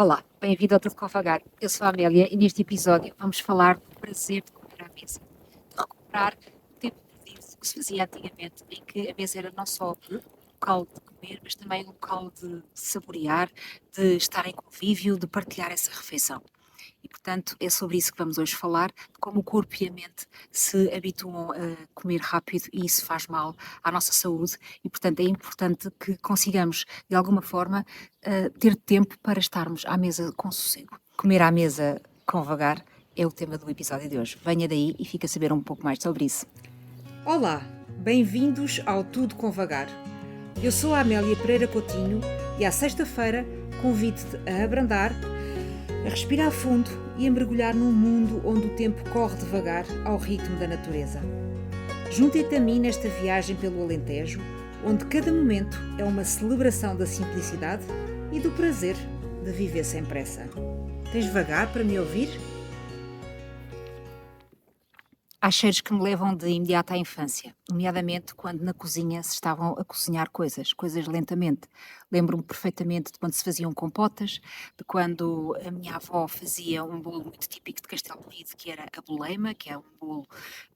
Olá, bem-vindo ao Tudo com Vagar. Eu sou a Amélia e neste episódio vamos falar do prazer de comer à mesa. De recuperar o tempo perdido que se fazia antigamente, em que a mesa era não só um local de comer, mas também um local de saborear, de estar em convívio, de partilhar essa refeição. E, portanto, é sobre isso que vamos hoje falar, de como o corpo e a mente se habituam a comer rápido e isso faz mal à nossa saúde e, portanto, é importante que consigamos, de alguma forma, ter tempo para estarmos à mesa com sossego. Comer à mesa com vagar é o tema do episódio de hoje. Venha daí e fica a saber um pouco mais sobre isso. Olá, bem-vindos ao Tudo com Vagar. Eu sou a Amélia Pereira Coutinho e à sexta-feira convido-te a abrandar, a respirar fundo e a mergulhar num mundo onde o tempo corre devagar ao ritmo da natureza. Junte-te a mim nesta viagem pelo Alentejo, onde cada momento é uma celebração da simplicidade e do prazer de viver sem pressa. Tens vagar para me ouvir? Há cheiros que me levam de imediato à infância, nomeadamente quando na cozinha se estavam a cozinhar coisas lentamente. Lembro-me perfeitamente de quando se faziam compotas, de quando a minha avó fazia um bolo muito típico de Castelo Unido, que era a boleima, que é um bolo,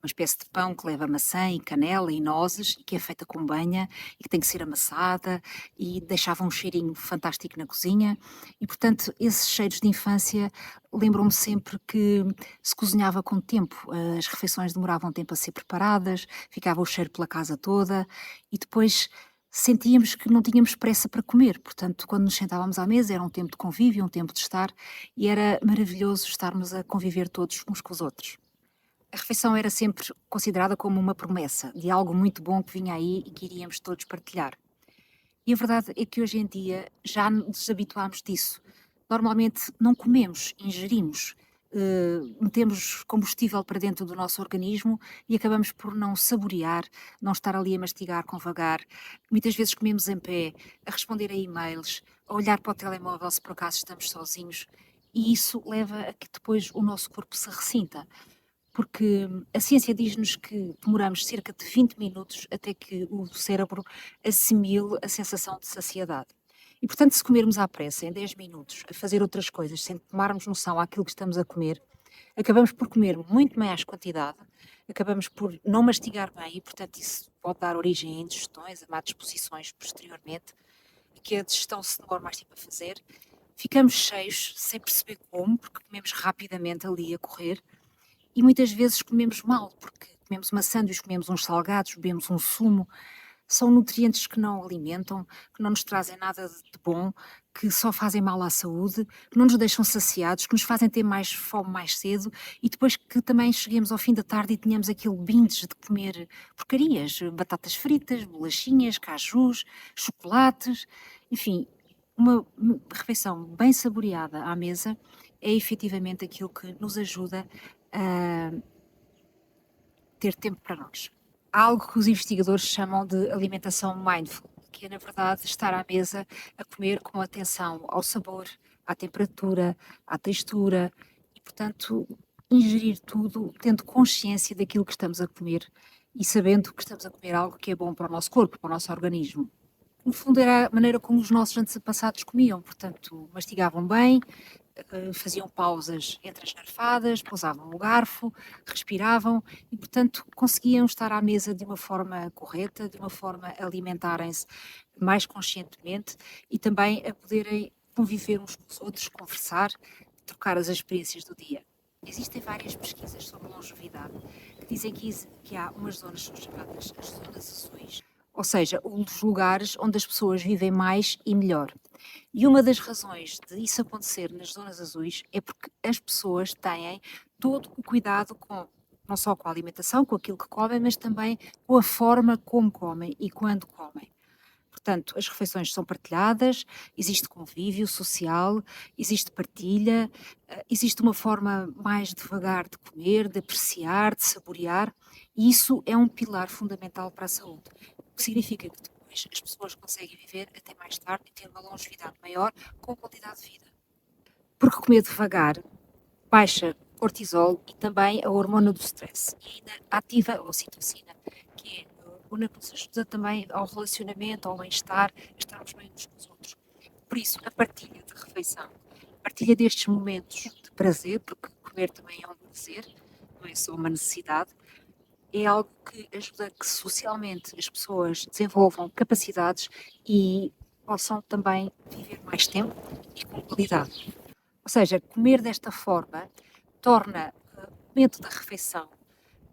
uma espécie de pão que leva maçã e canela e nozes, e que é feita com banha, e que tem que ser amassada, e deixava um cheirinho fantástico na cozinha. E, portanto, esses cheiros de infância lembram-me sempre que se cozinhava com tempo, as refeições demoravam tempo a ser preparadas, ficava o cheiro pela casa toda e depois sentíamos que não tínhamos pressa para comer. Portanto, quando nos sentávamos à mesa era um tempo de convívio, um tempo de estar e era maravilhoso estarmos a conviver todos uns com os outros. A refeição era sempre considerada como uma promessa de algo muito bom que vinha aí e que iríamos todos partilhar. E a verdade é que hoje em dia já nos habituámos disso. Normalmente não comemos, ingerimos, metemos combustível para dentro do nosso organismo e acabamos por não saborear, não estar ali a mastigar com vagar. Muitas vezes comemos em pé, a responder a e-mails, a olhar para o telemóvel se por acaso estamos sozinhos, e isso leva a que depois o nosso corpo se ressinta porque a ciência diz-nos que demoramos cerca de 20 minutos até que o cérebro assimile a sensação de saciedade. E, portanto, se comermos à pressa, em 10 minutos, a fazer outras coisas, sem tomarmos noção àquilo que estamos a comer, acabamos por comer muito mais quantidade, acabamos por não mastigar bem e, portanto, isso pode dar origem a indigestões, a má disposições posteriormente, e que a digestão se demora mais tempo a fazer. Ficamos cheios, sem perceber como, porque comemos rapidamente ali a correr, e muitas vezes comemos mal, porque comemos uma sanduíche, comemos uns salgados, bebemos um sumo. São nutrientes que não alimentam, que não nos trazem nada de bom, que só fazem mal à saúde, que não nos deixam saciados, que nos fazem ter mais fome mais cedo e depois que também cheguemos ao fim da tarde e tenhamos aquele binge de comer porcarias, batatas fritas, bolachinhas, cajus, chocolates, enfim, uma refeição bem saboreada à mesa é efetivamente aquilo que nos ajuda a ter tempo para nós. Há algo que os investigadores chamam de alimentação mindful, que é, na verdade, estar à mesa a comer com atenção ao sabor, à temperatura, à textura e, portanto, ingerir tudo tendo consciência daquilo que estamos a comer e sabendo que estamos a comer algo que é bom para o nosso corpo, para o nosso organismo. No fundo, era a maneira como os nossos antepassados comiam, portanto, mastigavam bem, faziam pausas entre as garfadas, pousavam o garfo, respiravam e, portanto, conseguiam estar à mesa de uma forma correta, de uma forma a alimentarem-se mais conscientemente e também a poderem conviver uns com os outros, conversar, trocar as experiências do dia. Existem várias pesquisas sobre longevidade que dizem que há umas zonas que são chamadas as zonas azuis, ou seja, os lugares onde as pessoas vivem mais e melhor. E uma das razões de isso acontecer nas zonas azuis é porque as pessoas têm todo o cuidado com, não só com a alimentação, com aquilo que comem, mas também com a forma como comem e quando comem. Portanto, as refeições são partilhadas, existe convívio social, existe partilha, existe uma forma mais devagar de comer, de apreciar, de saborear, e isso é um pilar fundamental para a saúde. O que significa que depois as pessoas conseguem viver até mais tarde e ter uma longevidade maior com qualidade de vida. Porque comer devagar baixa cortisol e também a hormona do stress e ainda ativa a ocitocina, que é a hormona que nos ajuda também ao relacionamento, ao bem-estar, a estarmos bem uns com os outros. Por isso, a partilha de refeição Partilha destes momentos de prazer, porque comer também é um prazer, não é só uma necessidade, é algo que ajuda a que socialmente as pessoas desenvolvam capacidades e possam também viver mais tempo e com qualidade. Ou seja, comer desta forma torna o momento da refeição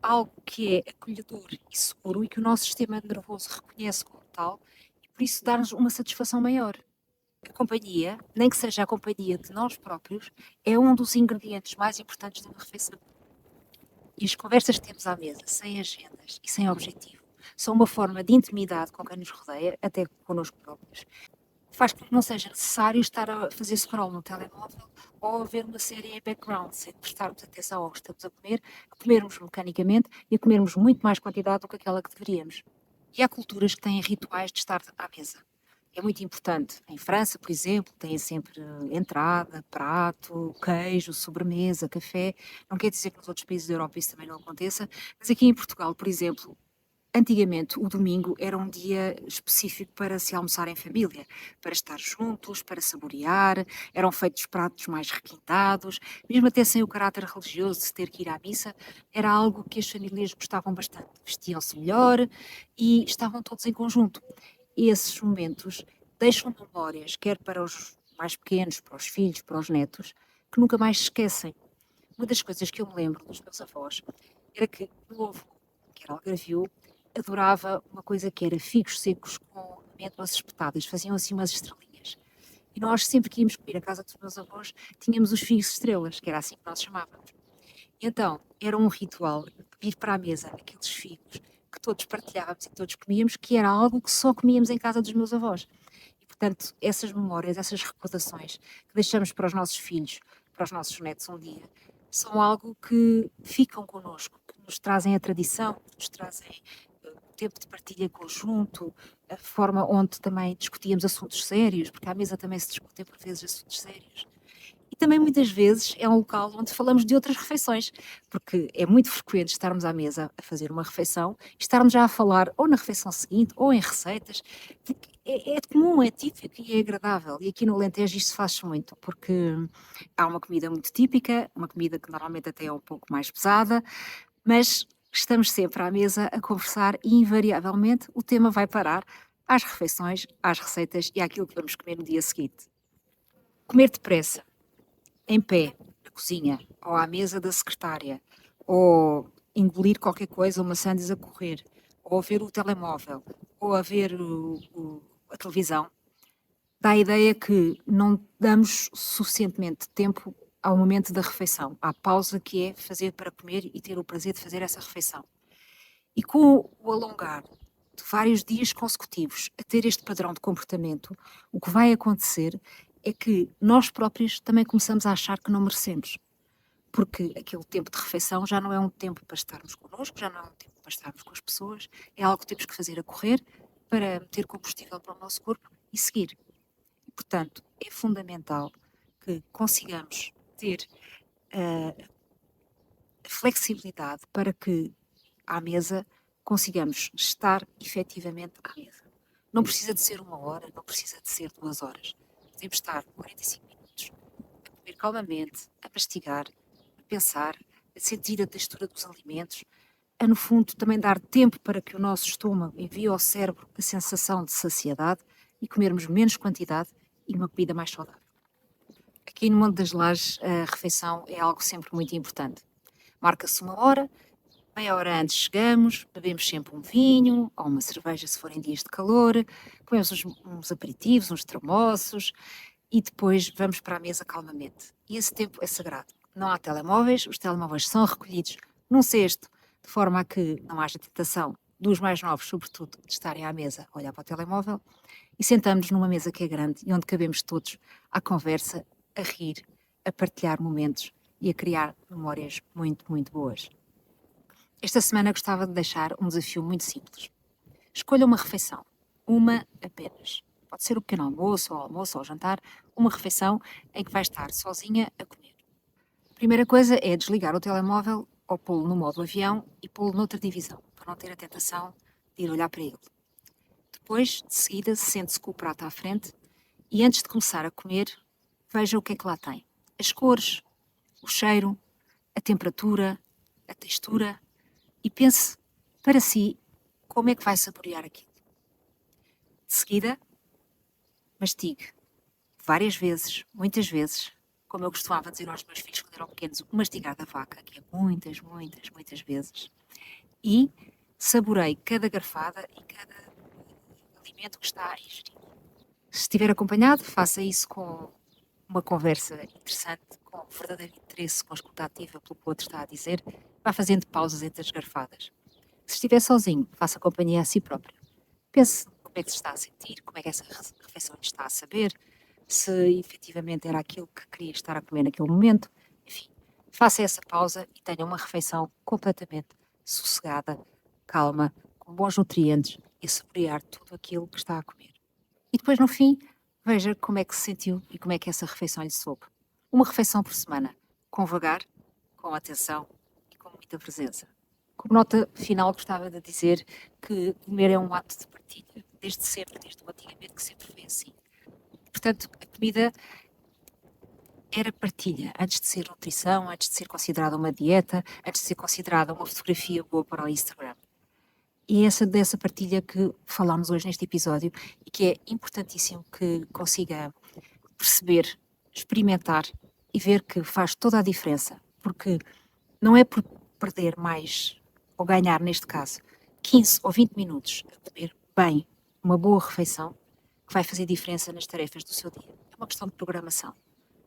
algo que é acolhedor e seguro e que o nosso sistema nervoso reconhece como tal e por isso dá-nos uma satisfação maior. A companhia, nem que seja a companhia de nós próprios, é um dos ingredientes mais importantes de uma refeição. E as conversas que temos à mesa, sem agendas e sem objetivo, são uma forma de intimidade com quem nos rodeia, até connosco próprios. Faz com que não seja necessário estar a fazer scroll no telemóvel ou a ver uma série em background, sem prestarmos atenção ao que estamos a comermos mecanicamente e a comermos muito mais quantidade do que aquela que deveríamos. E há culturas que têm rituais de estar à mesa. É muito importante. Em França, por exemplo, têm sempre entrada, prato, queijo, sobremesa, café. Não quer dizer que nos outros países da Europa isso também não aconteça, mas aqui em Portugal, por exemplo, antigamente o domingo era um dia específico para se almoçar em família, para estar juntos, para saborear, eram feitos pratos mais requintados, mesmo até sem o caráter religioso de se ter que ir à missa, era algo que as famílias gostavam bastante. Vestiam-se melhor e estavam todos em conjunto. E esses momentos deixam memórias, quer para os mais pequenos, para os filhos, para os netos, que nunca mais se esquecem. Uma das coisas que eu me lembro dos meus avós era que o meu avô, que era algarvio, adorava uma coisa que era figos secos com amêndoas espetadas, faziam assim umas estrelinhas. E nós, sempre que íamos comer à casa dos meus avós, tínhamos os figos estrelas, que era assim que nós chamávamos. E então, era um ritual vir para a mesa aqueles figos que todos partilhávamos e todos comíamos, que era algo que só comíamos em casa dos meus avós. E, portanto, essas memórias, essas recordações que deixamos para os nossos filhos, para os nossos netos um dia, são algo que ficam connosco, que nos trazem a tradição, que nos trazem o tempo de partilha conjunto, a forma onde também discutíamos assuntos sérios, porque à mesa também se discutem por vezes assuntos sérios. E também muitas vezes é um local onde falamos de outras refeições, porque é muito frequente estarmos à mesa a fazer uma refeição e estarmos já a falar ou na refeição seguinte ou em receitas, porque é comum, é típico e é agradável. E aqui no Alentejo isto faz-se muito, porque há uma comida muito típica, uma comida que normalmente até é um pouco mais pesada, mas estamos sempre à mesa a conversar e invariavelmente o tema vai parar às refeições, às receitas e àquilo que vamos comer no dia seguinte. Comer depressa, em pé, na cozinha, ou à mesa da secretária, ou engolir qualquer coisa, uma sandes a correr, ou a ver o telemóvel, ou a ver a televisão, dá a ideia que não damos suficientemente tempo ao momento da refeição, à pausa que é fazer para comer e ter o prazer de fazer essa refeição. E com o alongar de vários dias consecutivos a ter este padrão de comportamento, o que vai acontecer é que nós próprios também começamos a achar que não merecemos. Porque aquele tempo de refeição já não é um tempo para estarmos connosco, já não é um tempo para estarmos com as pessoas, é algo que temos que fazer a correr para meter combustível para o nosso corpo e seguir. E, portanto, é fundamental que consigamos ter a flexibilidade para que à mesa consigamos estar efetivamente à mesa. Não precisa de ser 1 hora, não precisa de ser 2 horas. Podemos estar 45 minutos a comer calmamente, a mastigar, a pensar, a sentir a textura dos alimentos, a no fundo também dar tempo para que o nosso estômago envie ao cérebro a sensação de saciedade e comermos menos quantidade e uma comida mais saudável. Aqui no Monte das Lajes a refeição é algo sempre muito importante. Marca-se 1 hora, meia hora antes chegamos, bebemos sempre um vinho ou uma cerveja se forem dias de calor, comemos uns aperitivos, uns termossos e depois vamos para a mesa calmamente. E esse tempo é sagrado. Não há telemóveis, os telemóveis são recolhidos num cesto, de forma a que não haja tentação dos mais novos, sobretudo, de estarem à mesa a olhar para o telemóvel, e sentamos numa mesa que é grande e onde cabemos todos à conversa, a rir, a partilhar momentos e a criar memórias muito, muito boas. Esta semana gostava de deixar um desafio muito simples. Escolha uma refeição, uma apenas. Pode ser o pequeno almoço ou o jantar, uma refeição em que vai estar sozinha a comer. A primeira coisa é desligar o telemóvel ou pô-lo no modo avião e pô-lo noutra divisão, para não ter a tentação de ir olhar para ele. Depois, de seguida, sente-se com o prato à frente e antes de começar a comer, veja o que é que lá tem. as cores, o cheiro, a temperatura, a textura e pense para si como é que vai saborear aquilo. De seguida, mastigue várias vezes, muitas vezes, como eu costumava dizer aos meus filhos quando eram pequenos, o mastigar da vaca, que é muitas, muitas, muitas vezes, e saboreie cada garfada e cada alimento que está a ingerir. Se estiver acompanhado, faça isso com uma conversa interessante, com verdadeiro interesse, com escuta ativa pelo que o outro está a dizer, vá fazendo pausas entre as garfadas. Se estiver sozinho, faça companhia a si próprio. Pense como é que se está a sentir, como é que essa refeição lhe está a saber, se efetivamente era aquilo que queria estar a comer naquele momento. Enfim, faça essa pausa e tenha uma refeição completamente sossegada, calma, com bons nutrientes e a saborear tudo aquilo que está a comer. E depois, no fim, veja como é que se sentiu e como é que essa refeição lhe soube. Uma refeição por semana, com vagar, com atenção e com muita presença. Como nota final, gostava de dizer que comer é um ato de partilha, desde sempre, desde o antigamente, que sempre foi assim. Portanto, a comida era partilha, antes de ser nutrição, antes de ser considerada uma dieta, antes de ser considerada uma fotografia boa para o Instagram. E é dessa partilha que falámos hoje neste episódio e que é importantíssimo que consiga perceber, experimentar e ver que faz toda a diferença, porque não é por perder mais, ou ganhar neste caso, 15 ou 20 minutos a comer bem uma boa refeição, que vai fazer diferença nas tarefas do seu dia. É uma questão de programação.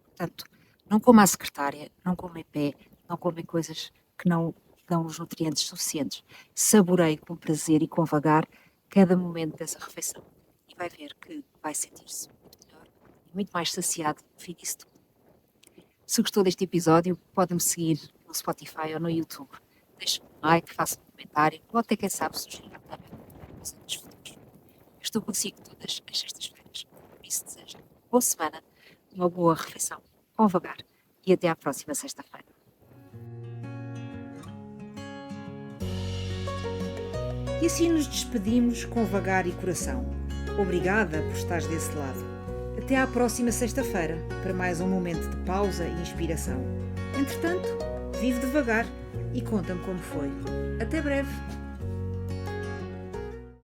Portanto, não coma à secretária, não coma em pé, não coma em coisas que não dão os nutrientes suficientes. Saboreie com prazer e com vagar cada momento dessa refeição. E vai ver que vai sentir-se muito melhor e muito mais saciado no fim disso tudo. Se gostou deste episódio, pode-me seguir no Spotify ou no YouTube. Deixe-me um like, faça um comentário, ou até quem sabe sugerir também nos anos futuros. Eu estou consigo todas as sextas-feiras. Por isso desejo boa semana, uma boa refeição, com vagar e até à próxima sexta-feira. E assim nos despedimos com vagar e coração. Obrigada por estares desse lado. Até à próxima sexta-feira para mais um momento de pausa e inspiração. Entretanto, vive devagar e conta-me como foi. Até breve!